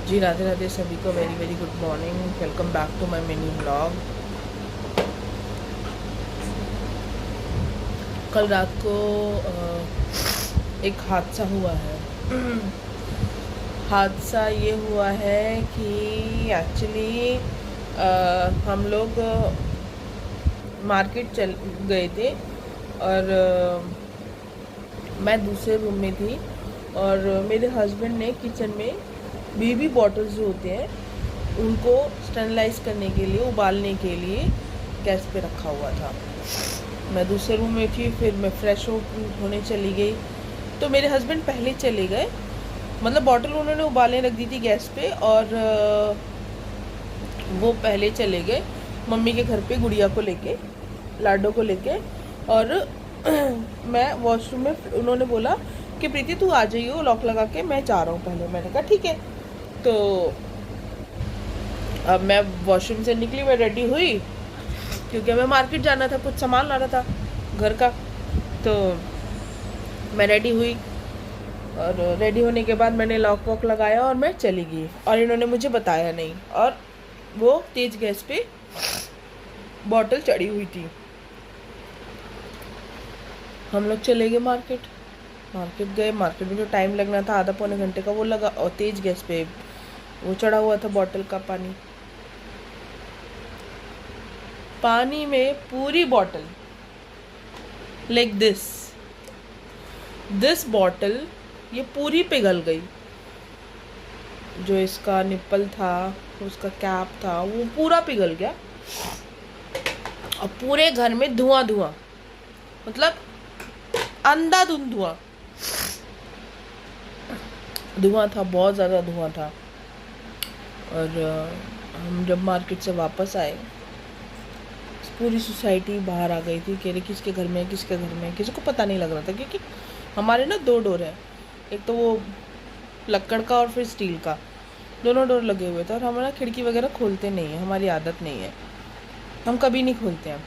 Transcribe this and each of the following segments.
जी राधे राधे सभी को, very very good morning. Welcome back to my mini blog. कल रात को एक हादसा हुआ है। हादसा ये हुआ है कि एक्चुअली हम लोग मार्केट चल गए थे और मैं दूसरे रूम में थी और मेरे हस्बैंड ने किचन में बेबी बॉटल्स जो होते हैं उनको स्टरलाइज करने के लिए, उबालने के लिए गैस पे रखा हुआ था। मैं दूसरे रूम में थी, फिर मैं फ्रेश होने चली गई तो मेरे हस्बैंड पहले चले गए। मतलब बॉटल उन्होंने उबालने रख दी थी गैस पे और वो पहले चले गए मम्मी के घर पे गुड़िया को लेके, लाडो को लेके। और मैं वॉशरूम में, उन्होंने बोला कि प्रीति तू आ जाइयो लॉक लगा के, मैं जा रहा हूँ पहले। मैंने कहा ठीक है। तो अब मैं वॉशरूम से निकली, मैं रेडी हुई क्योंकि हमें मार्केट जाना था, कुछ सामान लाना था घर का। तो मैं रेडी हुई और रेडी होने के बाद मैंने लॉक वॉक लगाया और मैं चली गई और इन्होंने मुझे बताया नहीं और वो तेज गैस पे बॉटल चढ़ी हुई थी। हम लोग चले गए मार्केट। मार्केट में जो टाइम लगना था आधा पौने घंटे का वो लगा और तेज गैस पे वो चढ़ा हुआ था बॉटल का पानी में पूरी बॉटल लाइक दिस बॉटल ये पूरी पिघल गई। जो इसका निप्पल था, उसका कैप था, वो पूरा पिघल गया और पूरे घर में धुआं धुआं, मतलब अंधाधुंध धुआं था, बहुत ज़्यादा धुआं था। और हम जब मार्केट से वापस आए पूरी सोसाइटी बाहर आ गई थी कि अरे किसके घर में, किसके घर में, किसी को पता नहीं लग रहा था क्योंकि हमारे ना 2 डोर है, एक तो वो लक्कड़ का और फिर स्टील का, दोनों डोर लगे हुए थे। और हम ना खिड़की वगैरह खोलते नहीं है, हमारी आदत नहीं है, हम कभी नहीं खोलते हैं।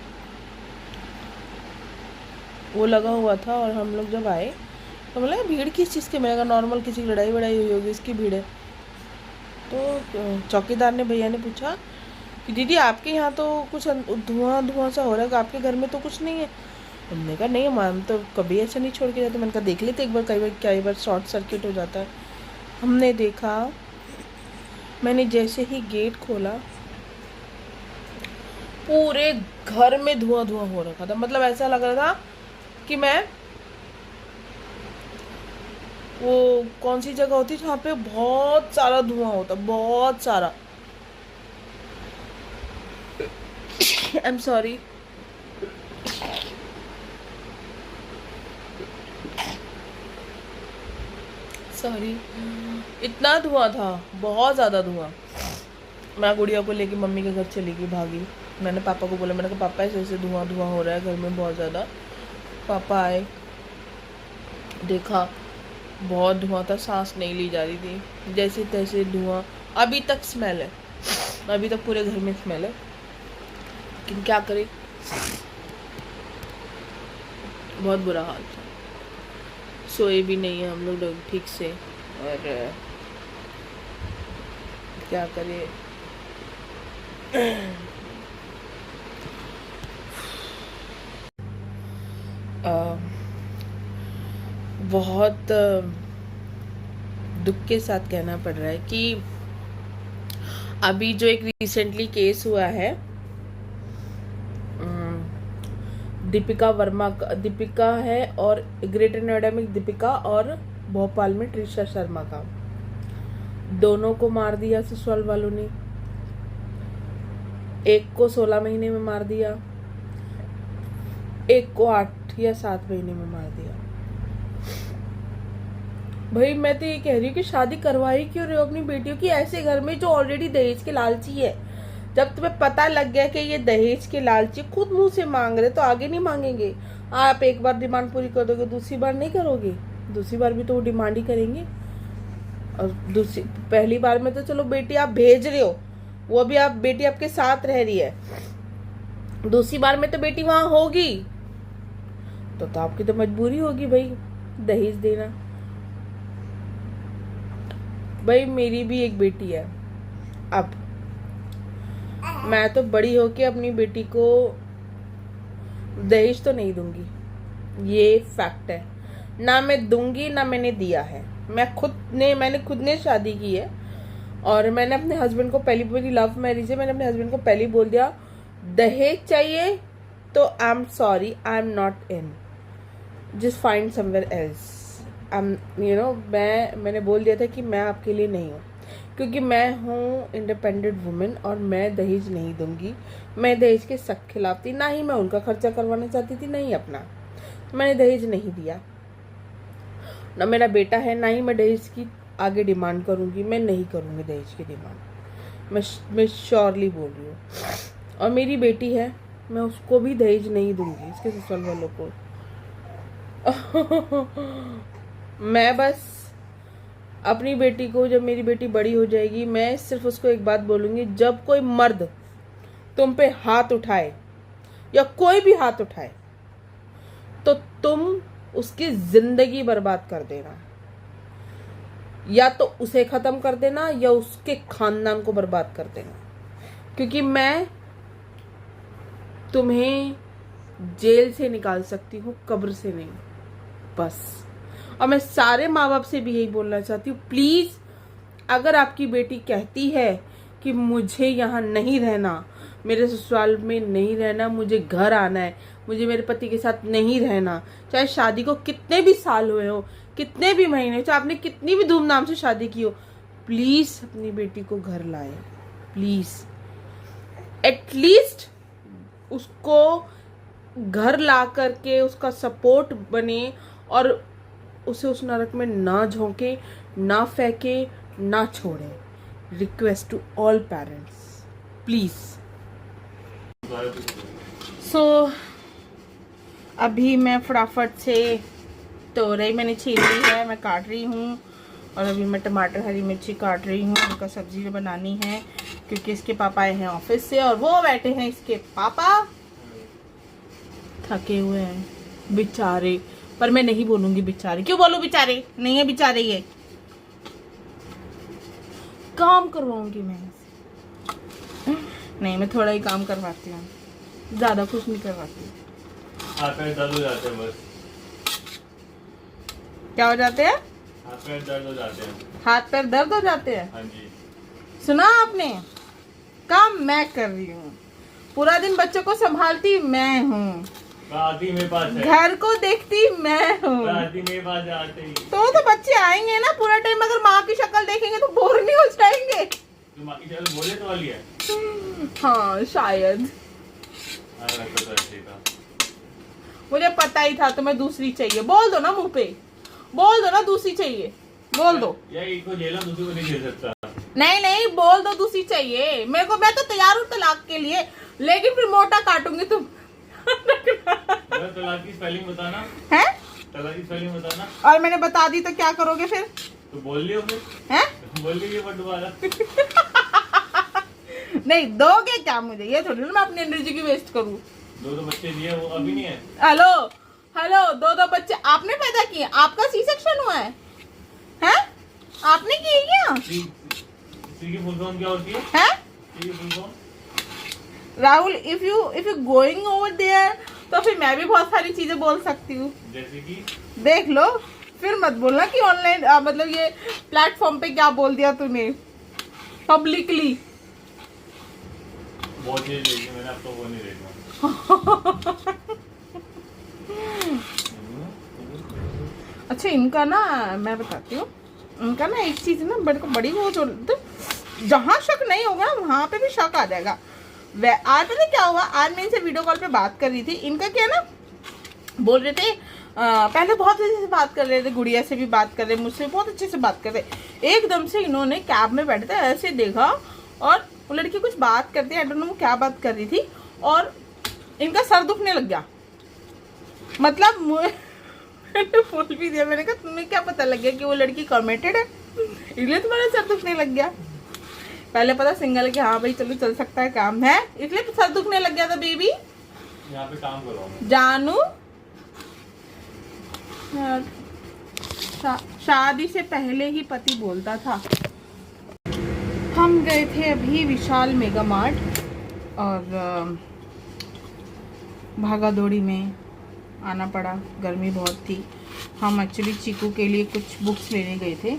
वो लगा हुआ था और हम लोग जब आए तो मतलब भीड़ किस चीज़ की, मैंने कहा नॉर्मल किसी की लड़ाई वड़ाई हुई होगी, इसकी भीड़ है। तो चौकीदार ने, भैया ने पूछा कि दीदी आपके यहाँ तो कुछ धुआं सा हो रहा है, आपके घर में तो कुछ नहीं है। हमने कहा नहीं मैम, तो कभी ऐसा नहीं छोड़ के जाते। मैंने कहा देख लेते एक बार, कई बार शॉर्ट सर्किट हो जाता है। हमने देखा, मैंने जैसे ही गेट खोला पूरे घर में धुआं हो रखा था। मतलब ऐसा लग रहा था कि मैं, वो कौन सी जगह होती जहाँ पे बहुत सारा धुआं होता, बहुत सारा। I am sorry. इतना धुआं था, बहुत ज़्यादा धुआं। मैं गुड़िया को लेके मम्मी के घर चली गई, भागी। मैंने पापा को बोला, मैंने कहा पापा ऐसे ऐसे धुआं हो रहा है घर में बहुत ज़्यादा। पापा आए, देखा बहुत धुआं था, सांस नहीं ली जा रही थी, जैसे तैसे धुआं। अभी तक स्मेल है, अभी तक पूरे घर में स्मेल है, लेकिन क्या करें, बहुत बुरा हाल था। सोए भी नहीं है हम लोग ठीक से, और क्या करें। बहुत दुख के साथ कहना पड़ रहा है कि अभी जो एक रिसेंटली केस हुआ है दीपिका है, और ग्रेटर नोएडा में दीपिका और भोपाल में ट्रिशा शर्मा का, दोनों को मार दिया ससुराल वालों ने। एक को 16 महीने में मार दिया, एक को 8 या 7 महीने में मार दिया। भाई मैं तो ये कह रही हूँ कि शादी करवाई क्यों रहे हो अपनी बेटियों की ऐसे घर में जो ऑलरेडी दहेज के लालची है। जब तुम्हें पता लग गया कि ये दहेज के लालची खुद मुंह से मांग रहे तो आगे नहीं मांगेंगे। आप एक बार डिमांड पूरी कर दोगे, दूसरी बार नहीं करोगे, दूसरी बार भी तो वो डिमांड ही करेंगे। और पहली बार में तो चलो बेटी आप भेज रहे हो, वो भी आप बेटी आपके साथ रह रही है, दूसरी बार में तो बेटी वहां होगी, तो आपकी तो मजबूरी होगी भाई दहेज देना। भाई मेरी भी एक बेटी है। अब मैं तो बड़ी होके अपनी बेटी को दहेज तो नहीं दूंगी, ये फैक्ट है। ना मैं दूंगी ना मैंने दिया है। मैंने खुद ने शादी की है और मैंने अपने हस्बैंड को पहली, मेरी लव मैरिज है, मैंने अपने हस्बैंड को पहले बोल दिया दहेज चाहिए तो I am sorry, I am not in, just find somewhere else. मैंने बोल दिया था कि मैं आपके लिए नहीं हूँ, क्योंकि मैं हूँ इंडिपेंडेंट वुमेन और मैं दहेज नहीं दूंगी। मैं दहेज के सख्त खिलाफ थी, ना ही मैं उनका खर्चा करवाना चाहती थी, नहीं अपना। मैंने दहेज नहीं दिया। ना मेरा बेटा है, ना ही मैं दहेज की आगे डिमांड करूंगी। मैं नहीं करूंगी दहेज की डिमांड, मैं श्योरली बोल रही हूँ। और मेरी बेटी है, मैं उसको भी दहेज नहीं दूंगी, इसके ससुराल वालों को। मैं बस अपनी बेटी को, जब मेरी बेटी बड़ी हो जाएगी, मैं सिर्फ उसको एक बात बोलूंगी, जब कोई मर्द तुम पे हाथ उठाए या कोई भी हाथ उठाए तो तुम उसकी जिंदगी बर्बाद कर देना, या तो उसे खत्म कर देना या उसके खानदान को बर्बाद कर देना। क्योंकि मैं तुम्हें जेल से निकाल सकती हूँ, कब्र से नहीं, बस। और मैं सारे माँ बाप से भी यही बोलना चाहती हूँ, प्लीज अगर आपकी बेटी कहती है कि मुझे यहाँ नहीं रहना, मेरे ससुराल में नहीं रहना, मुझे घर आना है, मुझे मेरे पति के साथ नहीं रहना, चाहे शादी को कितने भी साल हुए हो, कितने भी महीने, चाहे आपने कितनी भी धूमधाम से शादी की हो, प्लीज अपनी बेटी को घर लाए। प्लीज एटलीस्ट उसको घर ला करके उसका सपोर्ट बने और उसे उस नरक में ना झोंके, ना फेंके, ना छोड़े। Request to all parents, please. So अभी मैं फटाफट से तोरई मैंने छील ली है, मैं काट रही हूँ। और अभी मैं टमाटर हरी मिर्ची काट रही हूँ, उनका सब्जी बनानी है, क्योंकि इसके पापा आए हैं ऑफिस से और वो बैठे हैं, इसके पापा थके हुए हैं बेचारे। पर मैं नहीं बोलूंगी बेचारे, क्यों बोलूं बेचारे, नहीं है बेचारे, ये काम करवाऊंगी मैं इनसे। नहीं, मैं थोड़ा ही काम करवाती हूँ, ज्यादा कुछ नहीं करवाती। हाथ पैर दर्द हो जाते हैं बस। क्या हो जाते हैं? हाथ पैर दर्द हो जाते हैं। हाथ पैर दर्द हो जाते हैं? हाँ जी। सुना आपने? काम मैं कर रही हूँ, पूरा दिन बच्चों को संभालती मैं हूँ, आती मेरे पास है, घर को देखती मैं हूँ। आती मेरे पास आते ही। तो बच्चे आएंगे ना, पूरा टाइम अगर माँ की शक्ल देखेंगे तो बोर नहीं हो जाएंगे? तो माँ की शक्ल बोले तो वाली है। हाँ शायद, मुझे पता ही था तुम्हें दूसरी चाहिए। बोल दो ना मुंह पे, बोल दो ना दूसरी चाहिए, बोल दो। यार एक को झेला, दूसरी को नहीं झेल सकता। नहीं बोल दो दूसरी चाहिए मेरे को। मैं तो तैयार हूँ तलाक के लिए, लेकिन फिर मोटा काटूंगी तुम। तलाक की स्पेलिंग बताना है, तलाक की स्पेलिंग बताना। और मैंने बता दी तो क्या करोगे फिर? तो बोल लियो फिर, हैं? बोल लीजिए पर दोबारा। नहीं दोगे क्या मुझे? ये थोड़ी ना मैं अपनी एनर्जी की वेस्ट करूँ। दो बच्चे दिए, वो अभी नहीं है। हेलो दो बच्चे आपने पैदा किए? आपका सी सेक्शन हुआ है? आपने किए क्या? की फुल फॉर्म क्या होती है? Full form Rahul, if you going over there तो फिर मैं भी बहुत सारी चीजें बोल सकती हूँ, जैसे कि देख लो, फिर मत बोलना कि ऑनलाइन मतलब ये प्लेटफॉर्म पे क्या बोल दिया तूने पब्लिकली। बहुत चीज देखी मैंने, अब तो वो नहीं देखा। अच्छा इनका ना मैं बताती हूँ, उनका ना एक चीज ना बड़ी वो जो जहाँ शक नहीं होगा ना वहाँ पे भी शक आ जाएगा। आज पता क्या हुआ, आज मैं इनसे वीडियो कॉल पे बात कर रही थी। इनका क्या ना बोल रहे थे, पहले बहुत अच्छे से बात कर रहे थे, गुड़िया से भी बात कर रहे, मुझसे बहुत अच्छे से बात कर रहे। एकदम से इन्होंने कैब में बैठे थे, ऐसे देखा और वो लड़की कुछ बात करती है, आई डोंट नो क्या बात कर रही थी, और इनका सर दुखने लग गया। मतलब मैंने बोल भी दिया, मैंने कहा तुम्हें क्या पता लग गया कि वो लड़की कमिटेड है, इसलिए तुम्हारा सर दुखने लग गया? पहले पता सिंगल कि हाँ भाई चलो चल सकता है, काम है, इसलिए सर दुखने लग गया था। बेबी यहाँ पे काम करो जानू, शादी से पहले ही पति बोलता था हम गए थे अभी विशाल मेगा मार्ट और भागा दौड़ी में आना पड़ा, गर्मी बहुत थी। हम एक्चुअली चीकू के लिए कुछ बुक्स लेने गए थे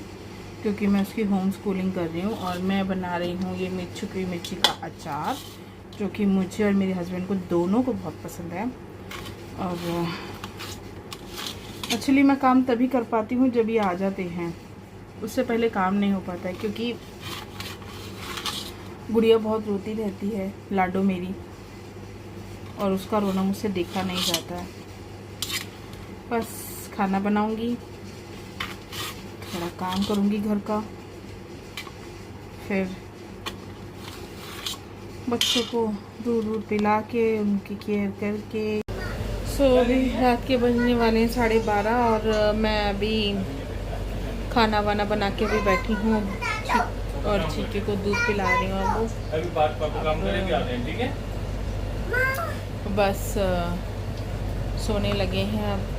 क्योंकि मैं उसकी होम स्कूलिंग कर रही हूँ और मैं बना रही हूँ ये मिर्ची मिर्ची का अचार, जो कि मुझे और मेरे हस्बैंड को दोनों को बहुत पसंद है। और एक्चुअली मैं काम तभी कर पाती हूँ जब ये आ जाते हैं, उससे पहले काम नहीं हो पाता है क्योंकि गुड़िया बहुत रोती रहती है, लाडो मेरी, और उसका रोना मुझसे देखा नहीं जाता है। बस खाना बनाऊंगी, थोड़ा काम करूंगी घर का, फिर बच्चों को दूध पिला के उनकी केयर करके। सो अभी रात के बजने वाले हैं 12:30 और मैं अभी खाना वाना बना के अभी बैठी हूँ और चीके को दूध पिला रही हूँ। अब अभी बात पापा काम करके आते हैं, ठीक है? बस सोने लगे हैं अब।